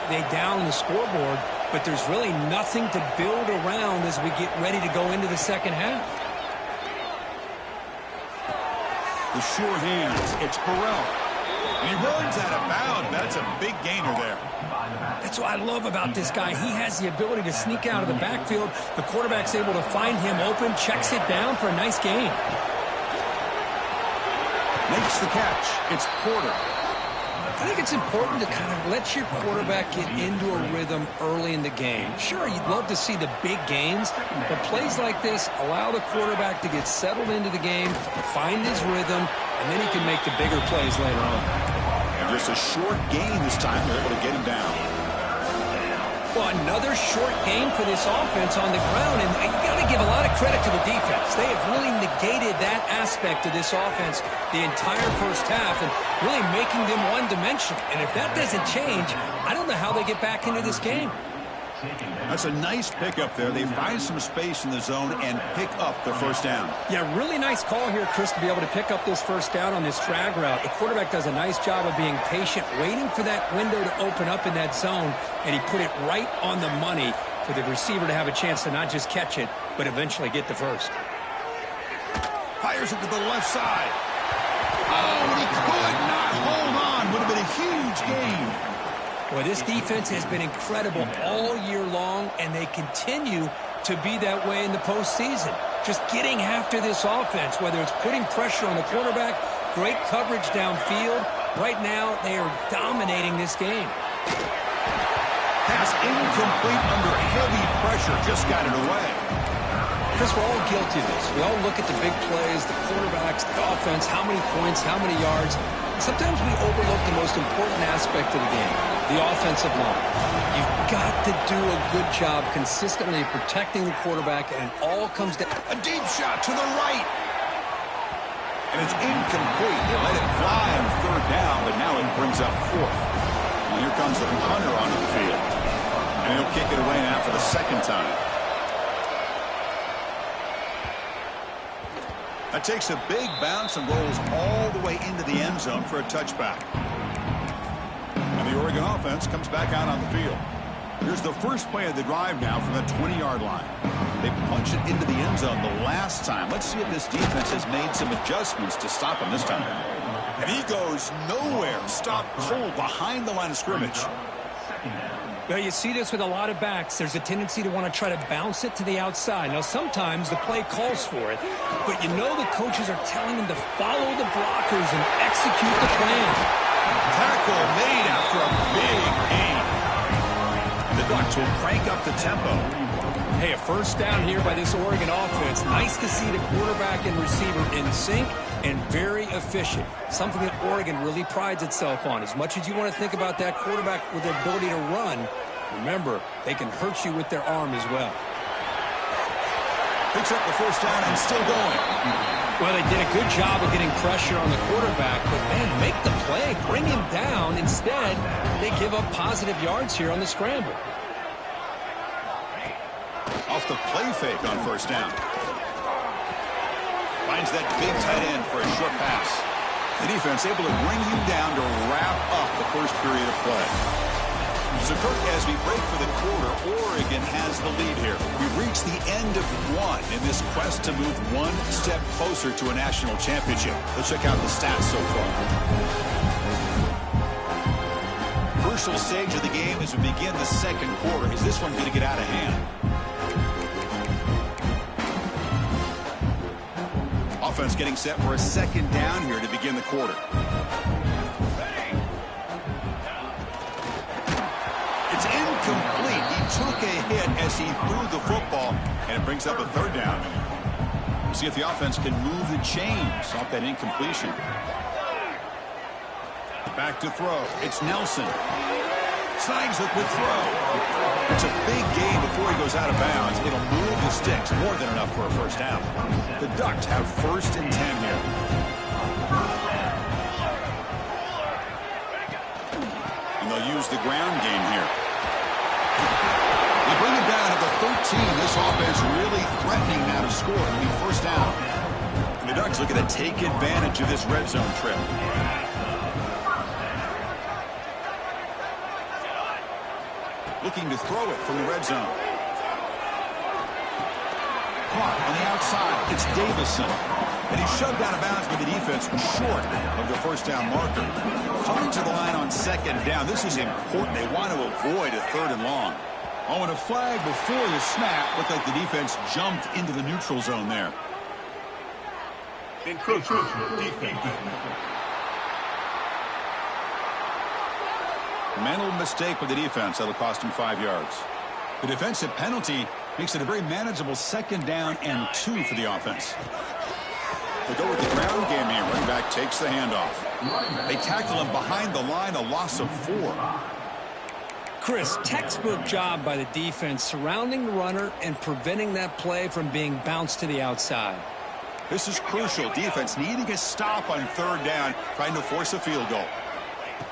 they down the scoreboard, but there's really nothing to build around as we get ready to go into the second half. The sure hands. It's Burrell. And he runs out of bounds. That's a big gainer there. That's what I love about this guy. He has the ability to sneak out of the backfield. The quarterback's able to find him open, checks it down for a nice gain. Makes the catch. It's Porter. I think it's important to kind of let your quarterback get into a rhythm early in the game. Sure, you'd love to see the big gains, but plays like this allow the quarterback to get settled into the game, find his rhythm, and then he can make the bigger plays later on. And just a short gain this time. They're able to get him down. Well, another short game for this offense on the ground, and you got to give a lot of credit to the defense. They have really negated that aspect of this offense the entire first half and really making them one-dimensional. And if that doesn't change, I don't know how they get back into this game. That's a nice pickup there. They find some space in the zone and pick up the first down. Yeah, really nice call here, Chris, to be able to pick up this first down on this drag route. The quarterback does a nice job of being patient, waiting for that window to open up in that zone, and he put it right on the money for the receiver to have a chance to not just catch it, but eventually get the first. Fires it to the left side. Oh, and he could not hold on. Would have been a huge gain. Well, this defense has been incredible all year long, and they continue to be that way in the postseason. Just getting after this offense, whether it's putting pressure on the quarterback, great coverage downfield. Right now, they are dominating this game. Pass incomplete under heavy pressure. Just got it away. Chris, we're all guilty of this. We all look at the big plays, the quarterbacks, the offense, how many points, how many yards. Sometimes we overlook the most important aspect of the game, the offensive line. You've got to do a good job consistently protecting the quarterback, and it all comes down. A deep shot to the right. And it's incomplete. They let it fly on third down, but now it brings up fourth. And here comes the punter onto the field. And he'll kick it away now for the second time. That takes a big bounce and rolls all the way into the end zone for a touchback. And the Oregon offense comes back out on the field. Here's the first play of the drive now from the 20-yard line. They punched it into the end zone the last time. Let's see if this defense has made some adjustments to stop him this time. And he goes nowhere. Stopped cold behind the line of scrimmage. Well, you see this with a lot of backs. There's a tendency to want to try to bounce it to the outside. Now, sometimes the play calls for it, but you know the coaches are telling them to follow the blockers and execute the plan. Tackle made after a big gain. The Ducks will crank up the tempo. Hey, a first down here by this Oregon offense. Nice to see the quarterback and receiver in sync and very efficient. Something that Oregon really prides itself on. As much as you want to think about that quarterback with the ability to run, remember, they can hurt you with their arm as well. Picks up the first down and still going. Well, they did a good job of getting pressure on the quarterback, but man, make the play, bring him down. Instead, they give up positive yards here on the scramble. Off the play fake on first down. Finds that big tight end for a short pass. The defense able to bring him down to wrap up the first period of play. So, Kirk, as we break for the quarter, Oregon has the lead here. We've reached the end of one in this quest to move one step closer to a national championship. Let's check out the stats so far. Crucial stage of the game as we begin the second quarter. Is this one going to get out of hand? Offense getting set for a second down here to begin the quarter. It's incomplete. He took a hit as he threw the football, and it brings up a third down. We'll see if the offense can move the chains off that incompletion. Back to throw. It's Nelson. Snags it with throw. It's a big gain before he goes out of bounds. It'll move the sticks. More than enough for a first down. The Ducks have 1st and 10 here. And they'll use the ground game here. They bring it down at the 13. This offense really threatening now to score. It'll be first down. And the Ducks looking to take advantage of this red zone trip. Looking to throw it from the red zone. Caught on the outside. It's Davison. And he's shoved out of bounds by the defense short of the first down marker. Coming to the line on second down. This is important. They want to avoid a 3rd and long. Oh, and a flag before the snap. Looked like the defense jumped into the neutral zone there. Encroachment defense. Mental mistake with the defense. That'll cost him 5 yards. The defensive penalty makes it a very manageable 2nd down and 2 for the offense. They go with the ground game here. Running back takes the handoff. They tackle him behind the line, a loss of 4. Chris, textbook job by the defense surrounding the runner and preventing that play from being bounced to the outside. This is crucial. Defense needing a stop on 3rd down, trying to force a field goal.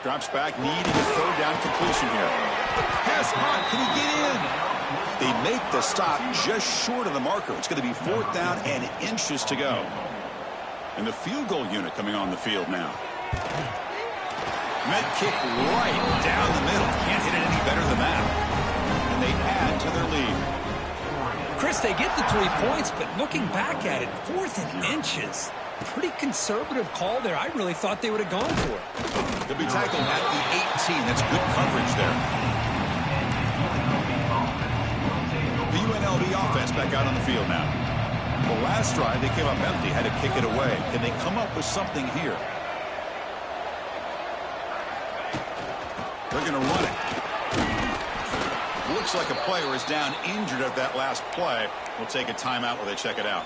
Drops back, needing a 3rd down completion here. Pass on. Can he get in? They make the stop just short of the marker. It's going to be 4th down and inches to go. And the field goal unit coming on the field now. Med kick right down the middle. Can't hit it any better than that. And they add to their lead. Chris, they get the 3 points, but looking back at it, 4th and inches. Pretty conservative call there. I really thought they would have gone for it. They'll be tackled at the 18. That's good coverage there. The UNLV offense back out on the field now. The last drive, they came up empty, had to kick it away. Can they come up with something here? They're going to run it. Looks like a player is down injured at that last play. We'll take a timeout while they check it out.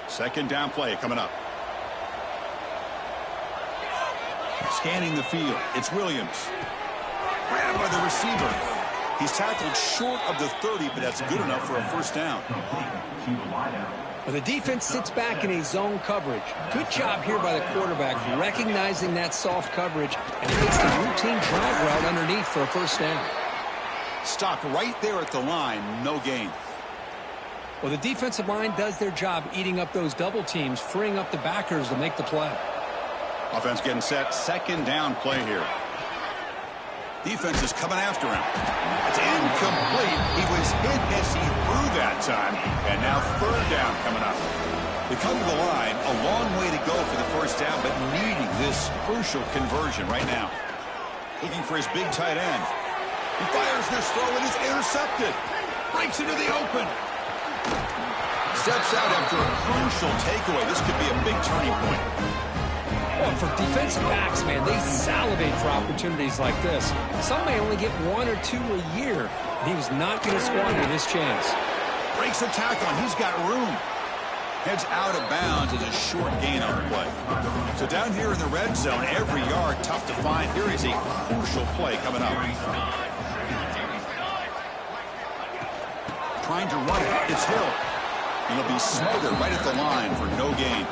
2nd down play coming up. Scanning the field. It's Williams. Grabbed by the receiver. He's tackled short of the 30, but that's good enough for a 1st down. Well, the defense sits back in a zone coverage. Good job here by the quarterback recognizing that soft coverage, and he gets the routine drag route underneath for a 1st down. Stopped right there at the line. No gain. Well, the defensive line does their job eating up those double teams, freeing up the backers to make the play. Offense getting set. 2nd down play here. Defense is coming after him. It's incomplete. He was hit as he threw that time. And now 3rd down coming up. They come to the line. A long way to go for the 1st down, but needing this crucial conversion right now. Looking for his big tight end. He fires this throw and is intercepted. Breaks into the open. Steps out after a crucial takeaway. This could be a big turning point. Well, for defensive backs, man, they salivate for opportunities like this. Some may only get 1 or 2 a year, and he was not going to squander this chance. Breaks a tackle, and he's got room. Heads out of bounds as a short gain on the play. So down here in the red zone, every yard tough to find. Here is a crucial play coming up. Trying to run it. It's Hill. And it'll be smothered right at the line for no gain.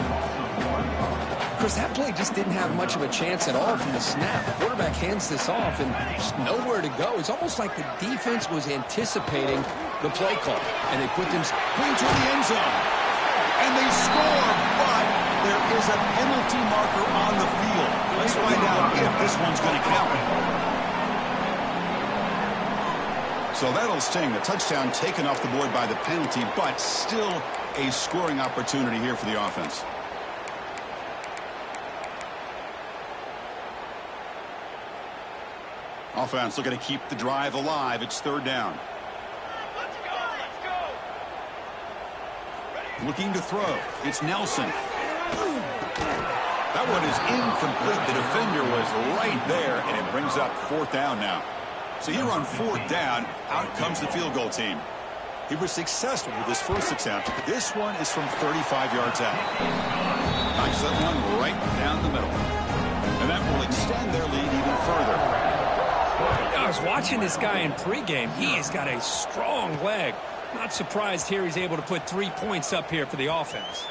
Chris, that play just didn't have much of a chance at all from the snap. The quarterback hands this off, and there's nowhere to go. It's almost like the defense was anticipating the play call, and they put them toward the end zone. And they score, but there is a penalty marker on the field. Let's find out if this one's going to count. So that'll sting. The touchdown taken off the board by the penalty, but still a scoring opportunity here for the offense. Offense looking to keep the drive alive. It's 3rd down. Looking to throw. It's Nelson. That one is incomplete. The defender was right there, and it brings up 4th down now. So here on 4th down, out comes the field goal team. He was successful with his first attempt. This one is from 35 yards out. Knocks that one right down the middle. And that will extend their lead even further. I was watching this guy in pregame. He has got a strong leg. Not surprised here he's able to put 3 points up here for the offense.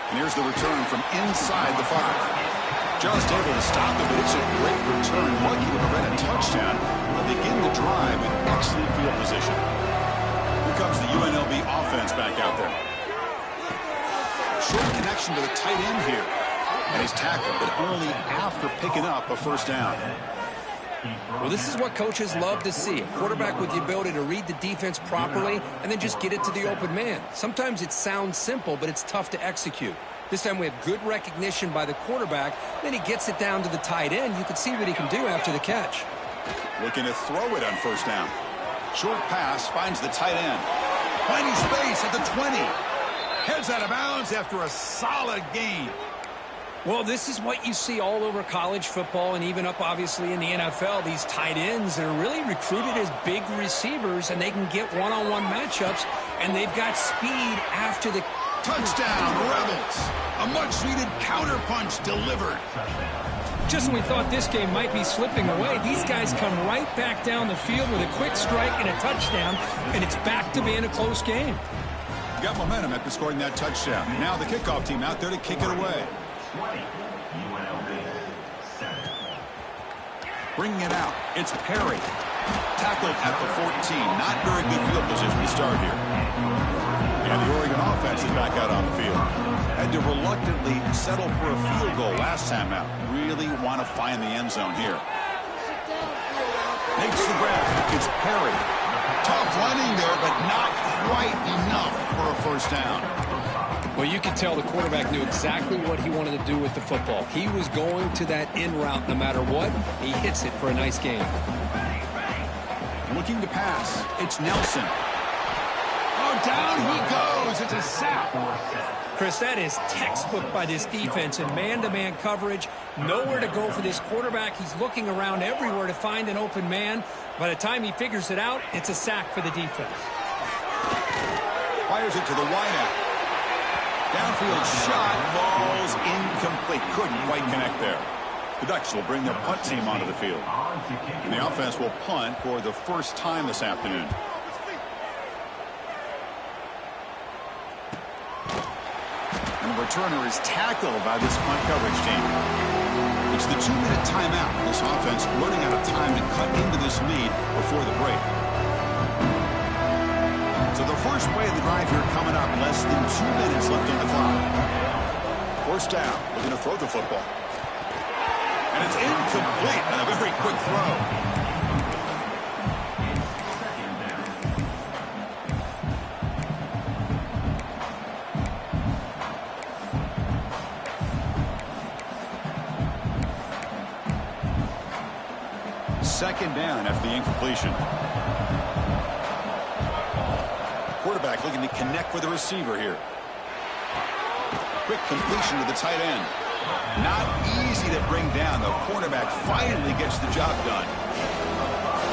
And here's the return from inside the 5. Just able to stop it, but it's a great return. Lucky to prevent a touchdown. They'll begin the drive with excellent field position. Here comes the UNLV offense back out there. Short connection to the tight end here. And he's tackled, but only after picking up a 1st down. Well, this is what coaches love to see. A quarterback with the ability to read the defense properly and then just get it to the open man. Sometimes it sounds simple, but it's tough to execute. This time we have good recognition by the quarterback. Then he gets it down to the tight end. You can see what he can do after the catch. Looking to throw it on first down. Short pass finds the tight end. Finding space at the 20. Heads out of bounds after a solid gain. Well, this is what you see all over college football and even up, obviously, in the NFL. These tight ends are really recruited as big receivers, and they can get one-on-one matchups, and they've got speed after the... Touchdown, Rebels. A much-needed counterpunch delivered. Just when we thought this game might be slipping away, these guys come right back down the field with a quick strike and a touchdown, and it's back to being a close game. Got momentum after scoring that touchdown. Now the kickoff team out there to kick it away. Bringing it out, it's Perry. Tackled at the 14. Not very good field position to start here. And the Oregon offense is back out on the field. Had to reluctantly settle for a field goal last time out. Really want to find the end zone here. Makes the grab. It's Perry. Tough running there, but not quite enough for a first down. Well, you could tell the quarterback knew exactly what he wanted to do with the football. He was going to that in route no matter what. He hits it for a nice gain. Looking to pass. It's Nelson. Oh, down he goes. It's a sack. Chris, that is textbook by this defense in man-to-man coverage. Nowhere to go for this quarterback. He's looking around everywhere to find an open man. By the time he figures it out, it's a sack for the defense. Fires it to the wideout. Downfield shot falls incomplete. Couldn't quite connect there. The Ducks will bring their punt team onto the field. And the offense will punt for the first time this afternoon. And the returner is tackled by this punt coverage team. It's the 2-minute timeout. This offense running out of time to cut into this lead before the break. So the first play of the drive here coming up. Less than 2 minutes left on the clock. First down. Looking to throw the football. And it's incomplete on a very quick throw. Second down after the incompletion. Quarterback looking to connect with the receiver here. Quick completion to the tight end. Not easy to bring down. The cornerback finally gets the job done.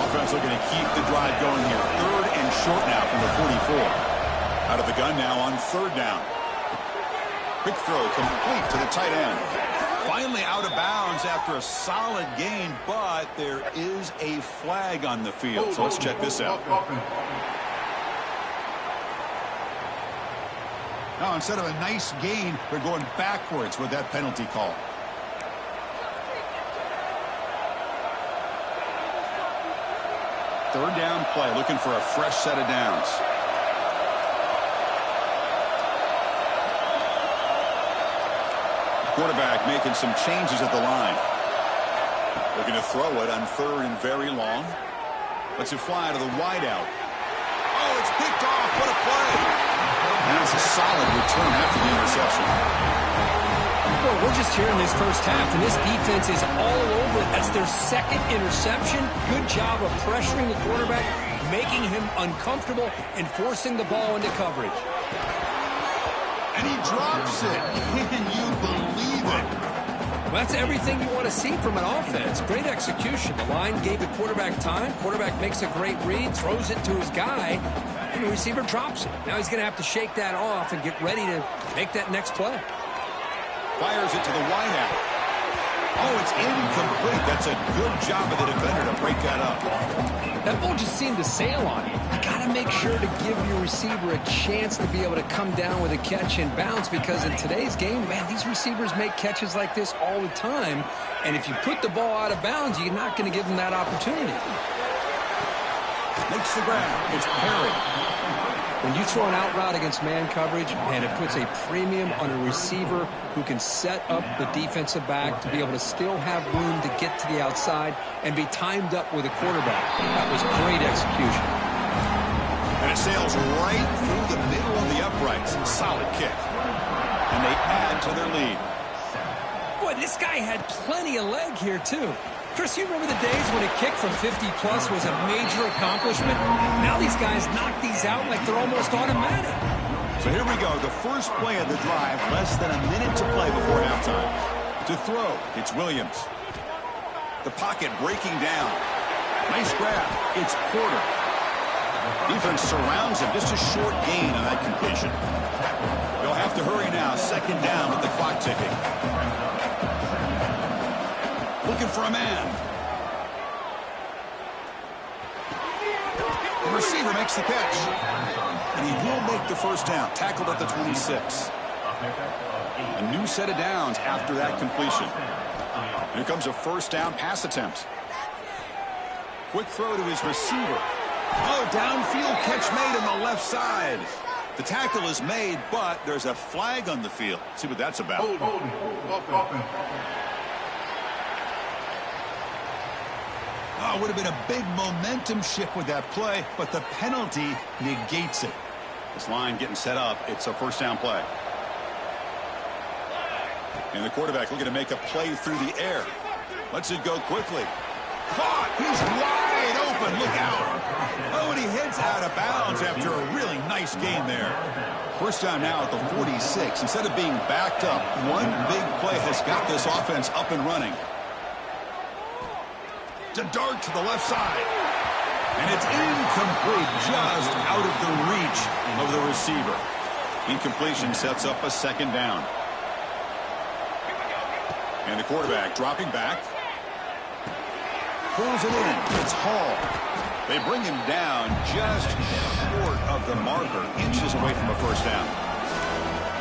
Offense looking to keep the drive going here. Third and short now from the 44. Out of the gun now on third down. Quick throw complete to the tight end. Finally out of bounds after a solid gain, but there is a flag on the field. So let's check this out. Now, instead of a nice gain, they're going backwards with that penalty call. Third down play, looking for a fresh set of downs. Quarterback making some changes at the line. Looking to throw it on third and very long. Lets it fly to the wideout. Oh, it's picked off. What a play. And it's a solid return after the interception. Well, we're just here in this first half, and this defense is all over it. That's their second interception. Good job of pressuring the quarterback, making him uncomfortable, and forcing the ball into coverage. And he drops it. Can you believe it? Well, that's everything you want to see from an offense. Great execution. The line gave the quarterback time. Quarterback makes a great read, throws it to his guy, and the receiver drops it. Now he's going to have to shake that off and get ready to make that next play. Fires it to the wideout. Oh, it's incomplete. That's a good job of the defender to break that up. That ball just seemed to sail on him. You got to make sure to give your receiver a chance to be able to come down with a catch and bounce, because in today's game, man, these receivers make catches like this all the time. And if you put the ball out of bounds, you're not going to give them that opportunity. Makes the grab. It's Perry. When you throw an out route against man coverage, man, it puts a premium on a receiver who can set up the defensive back to be able to still have room to get to the outside and be timed up with a quarterback. That was great execution. And it sails right through the middle of the uprights. Solid kick. And they add to their lead. Boy, this guy had plenty of leg here, too. Chris, you remember the days when a kick from 50-plus was a major accomplishment? Now these guys knock these out like they're almost automatic. So here we go, the first play of the drive, less than a minute to play before halftime. To throw, it's Williams. The pocket breaking down. Nice grab, it's Porter. Defense surrounds him, just a short gain on that completion. They'll have to hurry now, second down with the clock ticking. Looking for a man. The receiver makes the catch. And he will make the first down. Tackled at the 26. A new set of downs after that completion. Here comes a first down pass attempt. Quick throw to his receiver. Oh, downfield catch made on the left side. The tackle is made, but there's a flag on the field. Let's see what that's about. Oh, would have been a big momentum shift with that play, but the penalty negates it. This line getting set up. It's a first down play. And the quarterback looking to make a play through the air. Lets it go quickly. Caught! He's wide open. Look out. Oh, and he heads out of bounds after a really nice gain there. First down now at the 46. Instead of being backed up, one big play has got this offense up and running. To dart to the left side. And it's incomplete, just out of the reach of the receiver. Incompletion sets up a second down. And the quarterback dropping back. Pulls it in. It's Hall. They bring him down just short of the marker, inches away from a first down.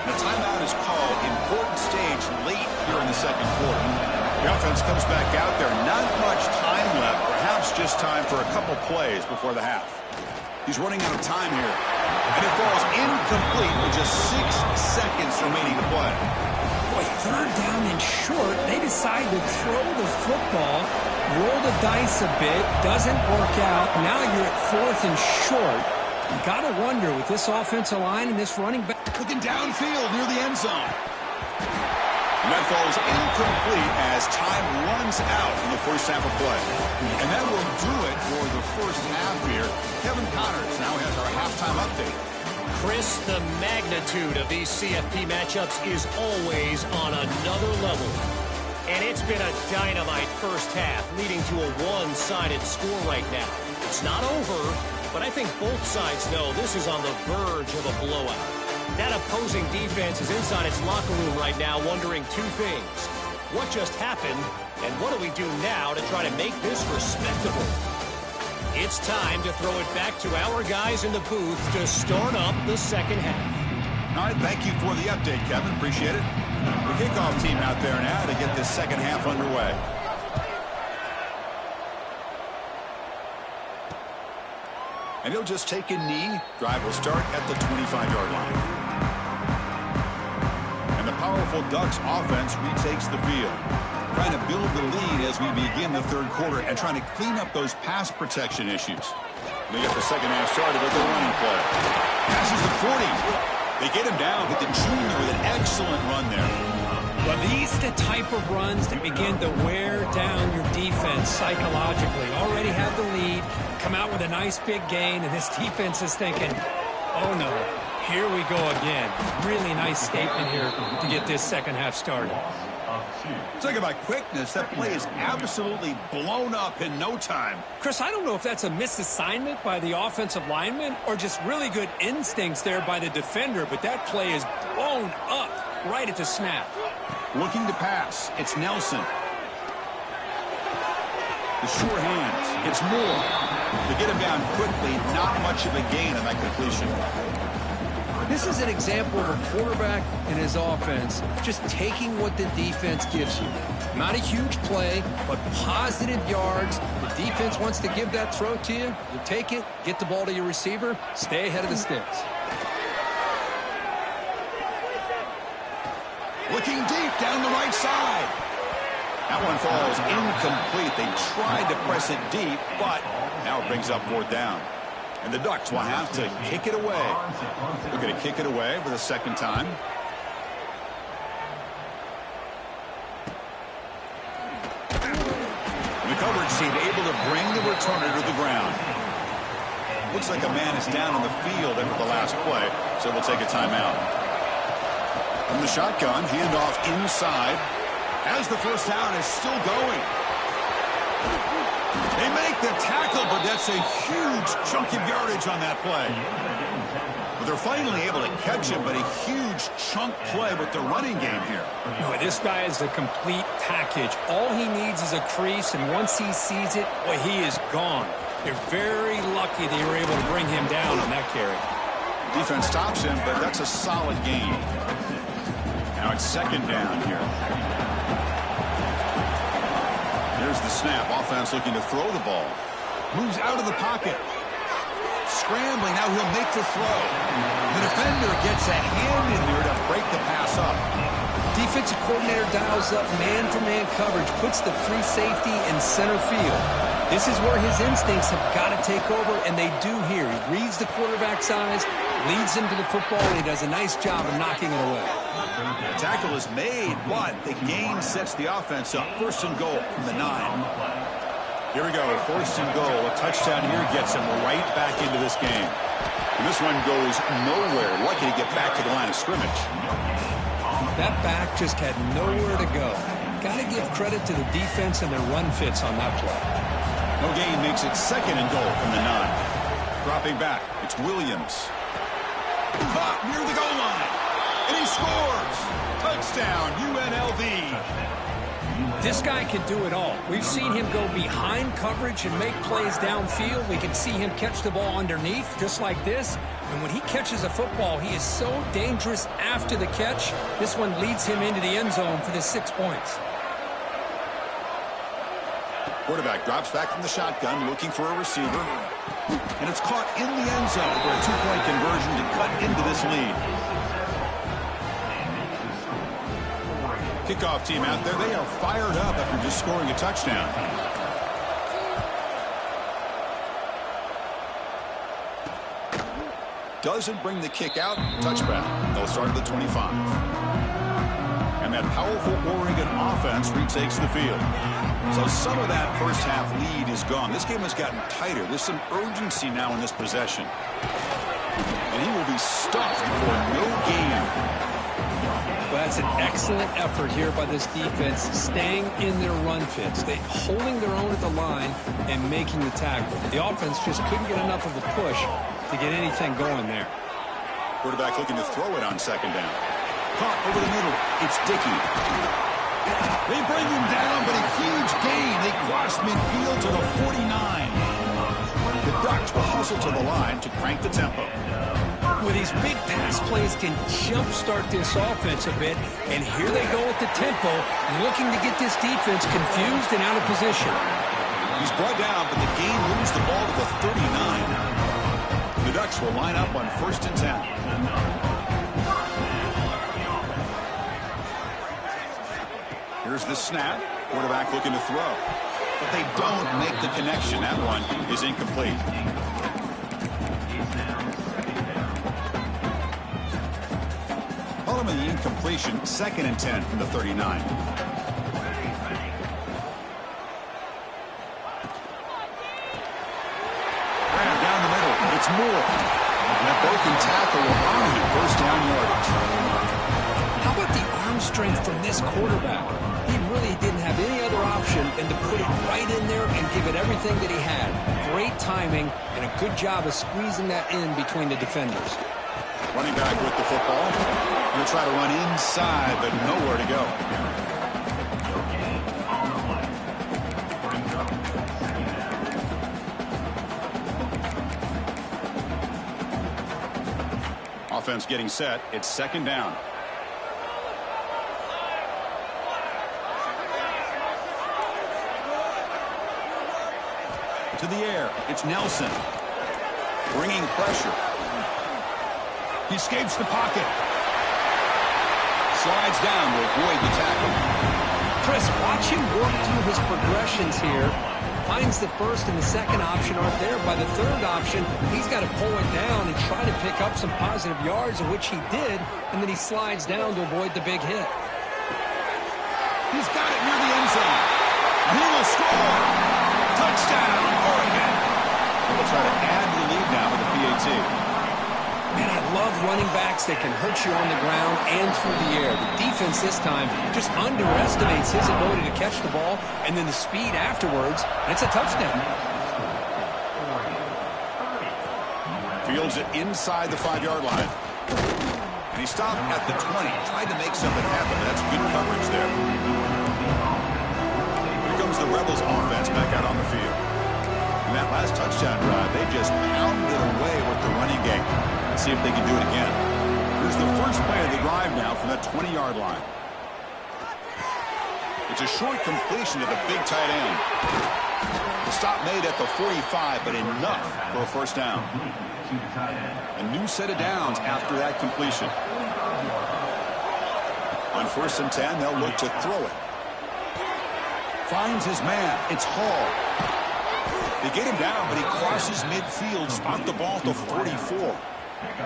The timeout is called. Important stage late here in the second quarter. The offense comes back out there. Not much time left. Perhaps just time for a couple plays before the half. He's running out of time here. And it falls incomplete with just 6 seconds remaining to play. Boy, third down and short. They decide to throw the football, roll the dice a bit. Doesn't work out. Now you're at fourth and short. You got to wonder with this offensive line and this running back. Looking downfield near the end zone. And that falls incomplete as time runs out in the first half of play. And that will do it for the first half here. Kevin Connors now has our halftime update. Chris, the magnitude of these CFP matchups is always on another level. And it's been a dynamite first half, leading to a one-sided score right now. It's not over, but I think both sides know this is on the verge of a blowout. That opposing defense is inside its locker room right now wondering two things. What just happened, and what do we do now to try to make this respectable? It's time to throw it back to our guys in the booth to start up the second half. All right, thank you for the update, Kevin. Appreciate it. The kickoff team out there now to get this second half underway. And he'll just take a knee. Drive will start at the 25-yard line. And the powerful Ducks offense retakes the field. Trying to build the lead as we begin the third quarter and trying to clean up those pass protection issues. They get the second half started with the running play. Passes the 40. They get him down, but the junior with an excellent run there. Well, these are the type of runs that begin to wear down your defense psychologically. Already have the lead, come out with a nice big gain, and this defense is thinking, oh no, here we go again. Really nice statement here to get this second half started. Talking about quickness, that play is absolutely blown up in no time. Chris, I don't know if that's a misassignment by the offensive lineman or just really good instincts there by the defender, but that play is blown up right at the snap. Looking to pass. It's Nelson. The sure hands. It's Moore. To get him down quickly, not much of a gain on that completion. This is an example of a quarterback and his offense just taking what the defense gives you. Not a huge play, but positive yards. The defense wants to give that throw to you. You take it, get the ball to your receiver, stay ahead of the sticks. Looking deep down the right side. That one falls incomplete. They tried to press it deep, but now it brings up fourth down. And the Ducks will have to kick it away. They're going to kick it away for the second time. And the coverage team able to bring the returner to the ground. Looks like a man is down on the field after the last play, so we'll take a timeout. From the shotgun, handoff inside. As the first down is still going. They make the tackle, but that's a huge chunk of yardage on that play. But they're finally able to catch him, but a huge chunk play with the running game here. Boy, this guy is a complete package. All he needs is a crease, and once he sees it, boy, he is gone. They're very lucky they were able to bring him down on that carry. Defense stops him, but that's a solid gain. Now it's second down here. Here's the snap. Offense looking to throw the ball. Moves out of the pocket. Scrambling. Now he'll make the throw. The defender gets a hand in there to break the pass up. Defensive coordinator dials up man-to-man coverage, puts the free safety in center field. This is where his instincts have got to take over, and they do here. He reads the quarterback's eyes, leads him to the football, and he does a nice job of knocking it away. The tackle is made, but the gain sets the offense up. First and goal from the 9. Here we go, first and goal. A touchdown here gets him right back into this game. And this one goes nowhere. Lucky to get back to the line of scrimmage. That back just had nowhere to go. Got to give credit to the defense and their run fits on that play. No gain makes it second and goal from the 9. Dropping back, it's Williams. Caught near the goal line. And he scores! Touchdown, UNLV. This guy can do it all. We've seen him go behind coverage and make plays downfield. We can see him catch the ball underneath, just like this. And when he catches a football, he is so dangerous after the catch. This one leads him into the end zone for the 6 points. Quarterback drops back from the shotgun, looking for a receiver. And it's caught in the end zone for a 2-point conversion to cut into this lead. Kickoff team out there, they are fired up after just scoring a touchdown. Doesn't bring the kick out, touchback. They'll start at the 25. And that powerful Oregon offense retakes the field. So some of that first half lead is gone. This game has gotten tighter. There's some urgency now in this possession. And he will be stuffed for no gain. Well, that's an excellent effort here by this defense, staying in their run fits. They holding their own at the line and making the tackle. The offense just couldn't get enough of a push to get anything going there. Quarterback looking to throw it on second down. Caught over the middle. It's Dickey. They bring him down, but a huge gain. They cross midfield to the 49. The Ducks will hustle to the line to crank the tempo. Well, these big pass plays can jumpstart this offense a bit, and here they go at the tempo, looking to get this defense confused and out of position. He's brought down, but the gain moves the ball to the 39. The Ducks will line up on 1st and 10. Here's the snap. Quarterback looking to throw. But they don't make the connection. That one is incomplete. Following the incompletion, 2nd and 10 from the 39. Down the middle, it's Moore. And that broken tackle will earn him first down yardage. How about the arm strength from this quarterback? He really didn't have any other option than to put it right in there and give it everything that he had. Great timing and a good job of squeezing that in between the defenders. Running back with the football. Going to try to run inside, but nowhere to go. Offense getting set. It's second down. To the air. It's Nelson. Bringing pressure. He escapes the pocket. Slides down to avoid the tackle. Chris, watch him work through his progressions here. Finds the first and the second option aren't there. By the third option, he's got to pull it down and try to pick up some positive yards, of which he did, and then he slides down to avoid the big hit. He's got it near the end zone. And he will score. Touchdown, Oregon. They'll try to add to the lead now with the PAT. Man, I love running backs that can hurt you on the ground and through the air. The defense this time just underestimates his ability to catch the ball, and then the speed afterwards, and it's a touchdown. Fields it inside the 5-yard line. And he stopped at the 20. Tried to make something happen, but that's good coverage there. Here comes the Rebels offense back out on the field. In that last touchdown drive, they just pounded away with the running game. Let's see if they can do it again. Here's the first play of the drive now from that 20-yard line. It's a short completion to the big tight end. The stop made at the 45, but enough for a first down. A new set of downs after that completion. On 1st and 10, they'll look to throw it. Finds his man. It's Hall. They get him down, but he crosses midfield, spot the ball to 44.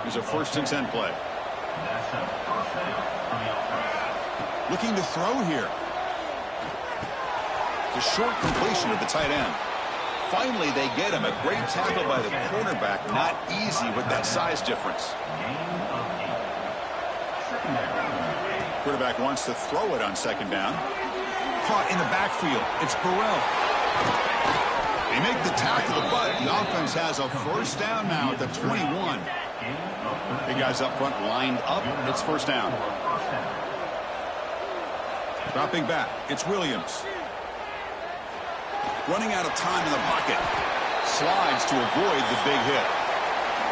There's a 1st and 10 play. Looking to throw here. The short completion of the tight end. Finally, they get him. A great tackle by the cornerback. Not easy with that size difference. Quarterback wants to throw it on 2nd down. Caught in the backfield. It's Burrell. They make the tackle, but the offense has a 1st down now at the 21. Big guys up front lined up. It's 1st down. Dropping back. It's Williams. Running out of time in the pocket. Slides to avoid the big hit.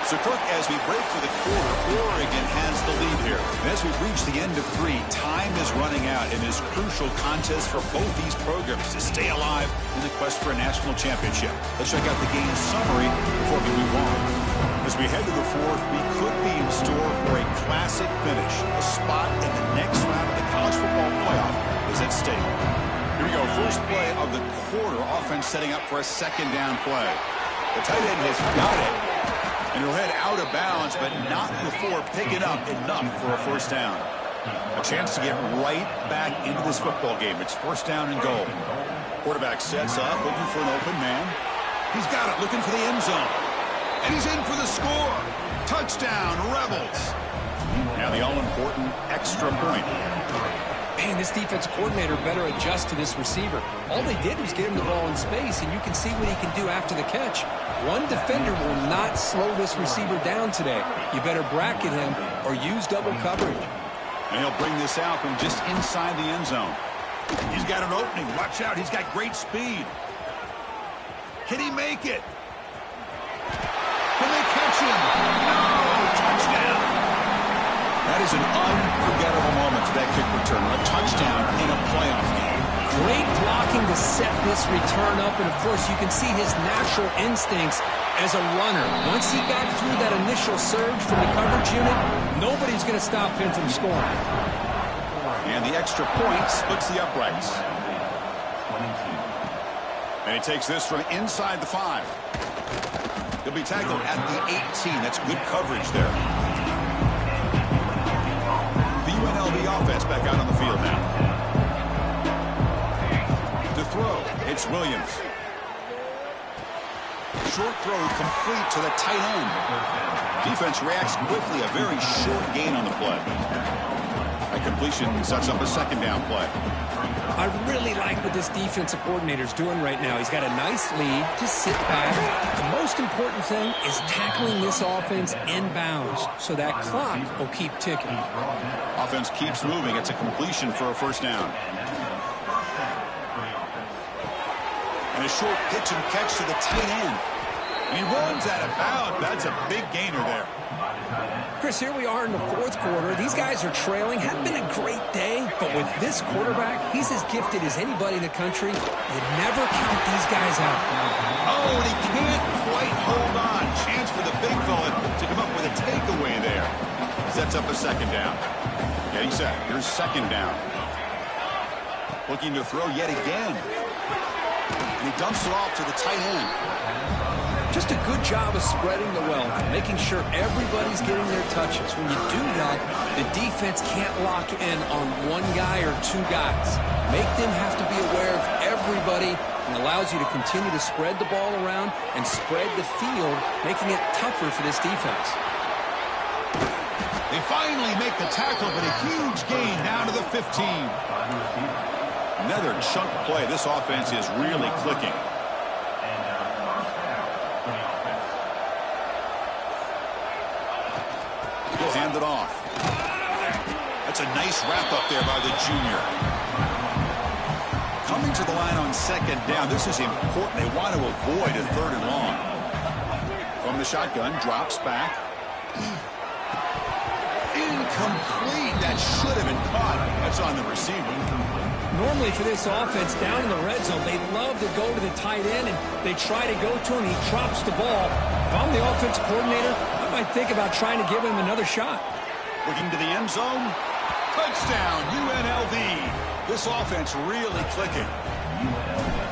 So, Kirk, as we break for the quarter, Oregon has the lead here. And as we've reached the end of 3, time is running out in this crucial contest for both these programs to stay alive in the quest for a national championship. Let's check out the game summary before we move on. As we head to the 4th, we could be in store for a classic finish. A spot in the next round of the college football playoff is at stake. Here we go. First play of the quarter. Offense setting up for a 2nd down play. The tight end has got it. And he'll head out of bounds, but not before picking up enough for a 1st down. A chance to get right back into this football game. It's 1st down and goal. Quarterback sets up, looking for an open man. He's got it, looking for the end zone. And he's in for the score. Touchdown, Rebels. Now the all-important extra point. Man, this defense coordinator better adjust to this receiver. All they did was get him the ball in space, and you can see what he can do after the catch. One defender will not slow this receiver down today. You better bracket him or use double coverage. And he'll bring this out from just inside the end zone. He's got an opening. Watch out. He's got great speed. Can he make it? Can they catch him? No! Touchdown! That is an unforgettable moment for that kick return. A touchdown in a playoff game. Great blocking to set this return up, and of course you can see his natural instincts as a runner. Once he got through that initial surge from the coverage unit, nobody's going to stop him from scoring. And the extra point splits the uprights. And he takes this from inside the 5. He'll be tackled at the 18. That's good coverage there. The UNLV offense back out on the field now. To throw, it's Williams. Short throw complete to the tight end. Defense reacts quickly. A very short gain on the play. That completion sets up a 2nd down play. I really like what this defensive coordinator's doing right now. He's got a nice lead. Just sit back. The most important thing is tackling this offense inbounds so that clock will keep ticking. Offense keeps moving. It's a completion for a 1st down. And a short pitch and catch to the tight end. He runs out of bounds. That's a big gainer there. Chris, here we are in the fourth quarter. These guys are trailing. Hadn't been a great day, but with this quarterback, he's as gifted as anybody in the country. You never count these guys out. Oh, and he can't quite hold on. Chance for the big fella to come up with a takeaway there. Sets up a second down. Yeah, he said, here's second down. Looking to throw yet again. And he dumps it off to the tight end. Just a good job of spreading the wealth, making sure everybody's getting their touches. When you do that, the defense can't lock in on one guy or two guys. Make them have to be aware of everybody, and allows you to continue to spread the ball around and spread the field, making it tougher for this defense. They finally make the tackle, but a huge gain down to the 15. Another chunk play. This offense is really clicking. He'll hand it off. That's a nice wrap up there by the junior. Coming to the line on second down. This is important. They want to avoid a third and long. From the shotgun, drops back. Incomplete. That should have been caught. That's on the receiver. Normally for this offense, down in the red zone, they love to go to the tight end, and they try to go to him, and he drops the ball. If I'm the offensive coordinator, I might think about trying to give him another shot. Looking to the end zone. Touchdown, UNLV. This offense really clicking.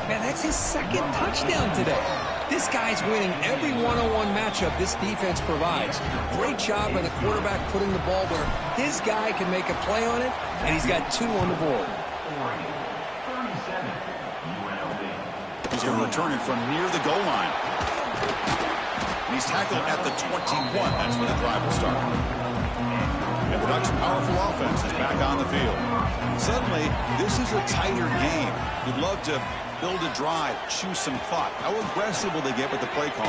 Man, that's his second touchdown today. This guy's winning every one-on-one matchup this defense provides. Great job by the quarterback putting the ball where his guy can make a play on it, and he's got 2 on the board. He's going to return it from near the goal line. And he's tackled at the 21. That's when the drive will start. And the Ducks' powerful offense is back on the field. Suddenly, this is a tighter game. You'd love to build a drive, choose some clock. How aggressive will they get with the play call?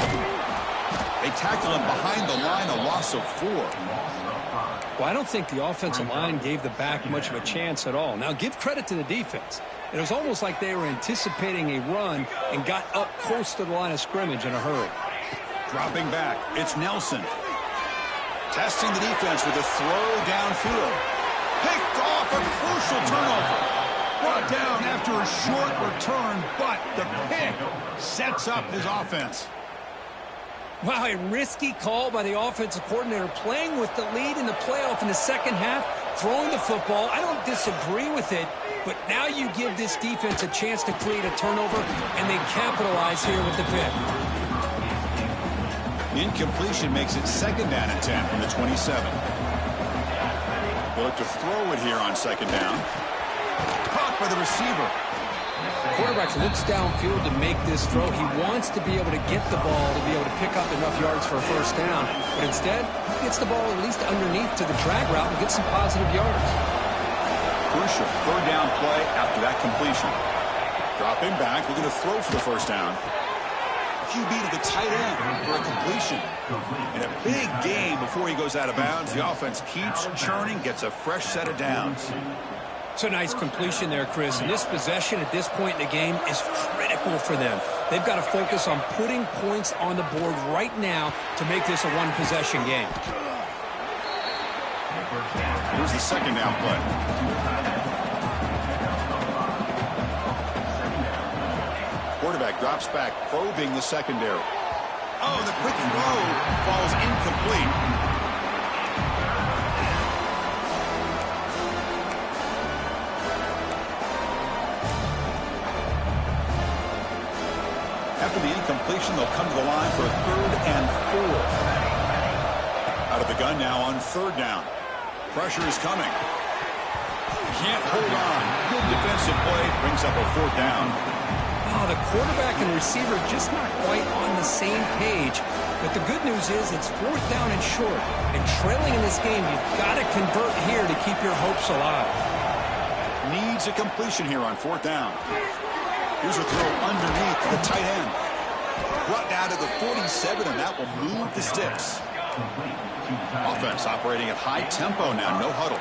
They tackle him behind the line, a loss of 4. Well, I don't think the offensive line gave the back much of a chance at all. Now, give credit to the defense. It was almost like they were anticipating a run and got up close to the line of scrimmage in a hurry. Dropping back, it's Nelson. Testing the defense with a throw downfield. Picked off, a crucial turnover. Brought down after a short return, but the pick sets up his offense. Wow, a risky call by the offensive coordinator, playing with the lead in the playoff in the second half, throwing the football. I don't disagree with it, but now you give this defense a chance to create a turnover, and they capitalize here with the pick. Incompletion makes it second down and 10 from the 27. They look to throw it here on second down. Caught by the receiver. Quarterback looks downfield to make this throw. He wants to be able to get the ball to be able to pick up enough yards for a first down. But instead, he gets the ball at least underneath to the drag route and gets some positive yards. Crucial third down play after that completion. Dropping back, looking to throw for the first down. QB to the tight end for a completion. And a big gain before he goes out of bounds. The offense keeps churning, gets a fresh set of downs. It's a nice completion there, Chris. And this possession at this point in the game is critical for them. They've got to focus on putting points on the board right now to make this a one-possession game. Here's the second down play. Quarterback drops back, probing the secondary. Oh, the quick throw falls incomplete. After the incompletion, they'll come to the line for a 3rd and 4. Out of the gun now on 3rd down. Pressure is coming. Can't hold on. Good defensive play. Brings up a 4th down. Oh, the quarterback and receiver just not quite on the same page. But the good news is it's 4th down and short. And trailing in this game, you've got to convert here to keep your hopes alive. Needs a completion here on 4th down. Here's a throw underneath the tight end. Brought down to the 47, and that will move the sticks. Offense operating at high tempo now, no huddle.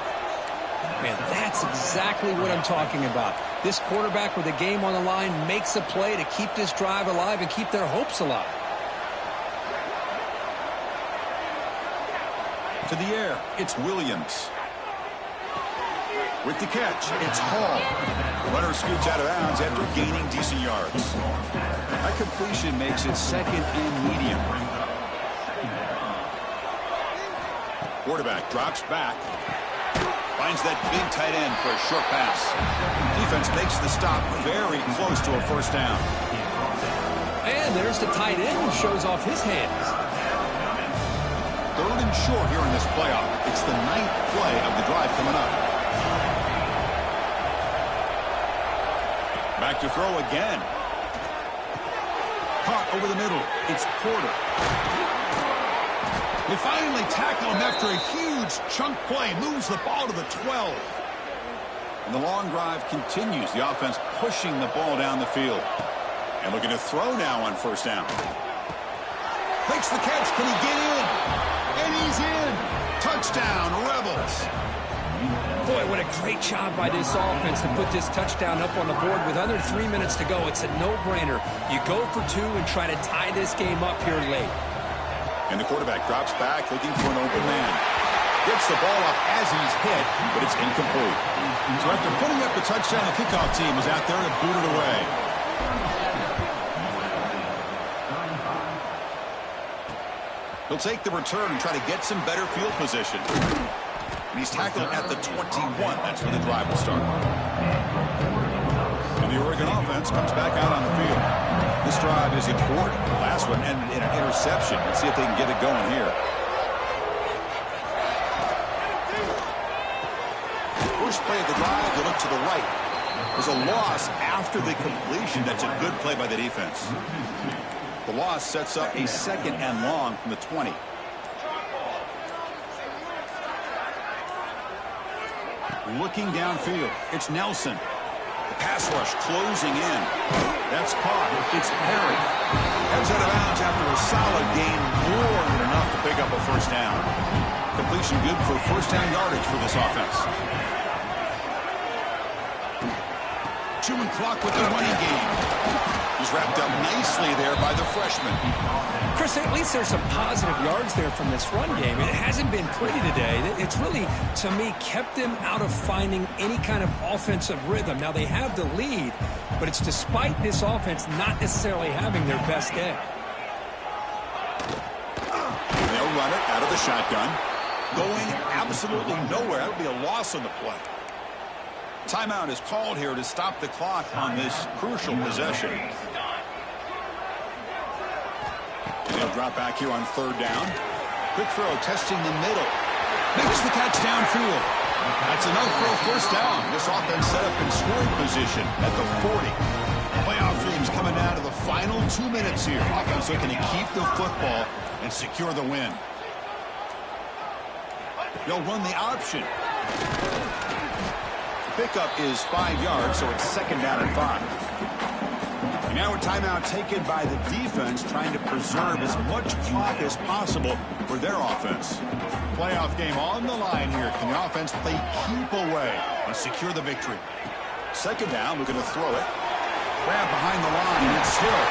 Man, that's exactly what I'm talking about. This quarterback with a game on the line makes a play to keep this drive alive and keep their hopes alive. To the air, it's Williams. With the catch, it's Hall. Runner scoots out of bounds after gaining decent yards. That completion makes it second and medium. Quarterback drops back. Finds that big tight end for a short pass. Defense makes the stop very close to a first down. And there's the tight end who shows off his hands. Third and short here in this playoff. It's the 9th play of the drive coming up. Back to throw again. Caught over the middle. It's Porter. They finally tackle him after a huge chunk play. Moves the ball to the 12. And the long drive continues. The offense pushing the ball down the field. And looking to throw now on first down. Makes the catch. Can he get in? And he's in. Touchdown, Rebels. Boy, what a great job by this offense to put this touchdown up on the board with under 3 minutes to go. It's a no-brainer. You go for two and try to tie this game up here late. And the quarterback drops back looking for an open man. Gets the ball up as he's hit, but it's incomplete. So after putting up the touchdown, the kickoff team was out there to boot it away. He'll take the return and try to get some better field position. And he's tackled at the 21. That's when the drive will start. And the Oregon offense comes back out on the field. This drive is important. The last one ended in an interception. Let's see if they can get it going here. First play of the drive, they look to the right. There's a loss after the completion. That's a good play by the defense. The loss sets up a second and long from the 20. Looking downfield, it's Nelson. The pass rush closing in. That's caught. It's Perry. Heads out of bounds after a solid gain, more than enough to pick up a first down. Completion good for first down yardage for this offense. Chewing clock with the running game. He's wrapped up nicely there by the freshman. Chris, at least there's some positive yards there from this run game. It hasn't been pretty today. It's really, to me, kept them out of finding any kind of offensive rhythm. Now, they have the lead, but it's despite this offense not necessarily having their best day. They'll run it out of the shotgun. Going absolutely nowhere. That'll be a loss on the play. Timeout is called here to stop the clock on this crucial possession. And they'll drop back here on third down. Quick throw, testing the middle. Makes the catch downfield. That's enough for a first down. This offense set up in scoring position at the 40. Playoff dreams coming down to the final 2 minutes here. Offense looking to keep the football and secure the win. They'll run the option. Pickup is 5 yards, so it's second down and 5. And now a timeout taken by the defense, trying to preserve as much clock as possible for their offense. Playoff game on the line here. Can the offense play keep away and secure the victory? Second down, we're going to throw it. Grab behind the line, it's Hill.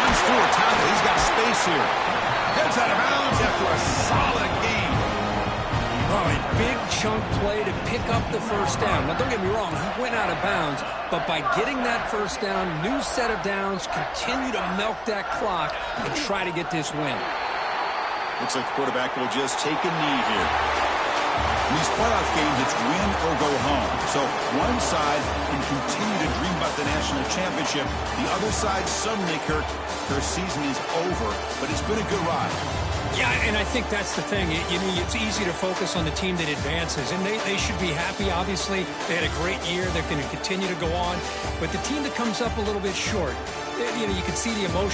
Runs through a tackle, he's got space here. Heads out of bounds after a solid game. Oh, a big chunk play to pick up the first down. Now, don't get me wrong, he went out of bounds, but by getting that first down, new set of downs, continue to milk that clock and try to get this win. Looks like the quarterback will just take a knee here. In these playoff games, it's win or go home. So one side can continue to dream about the national championship. The other side, suddenly, Kirk, their season is over, but it's been a good ride. Yeah, and I think that's the thing. It's easy to focus on the team that advances, and they should be happy, obviously. They had a great year. They're going to continue to go on. But the team that comes up a little bit short, you can see the emotion.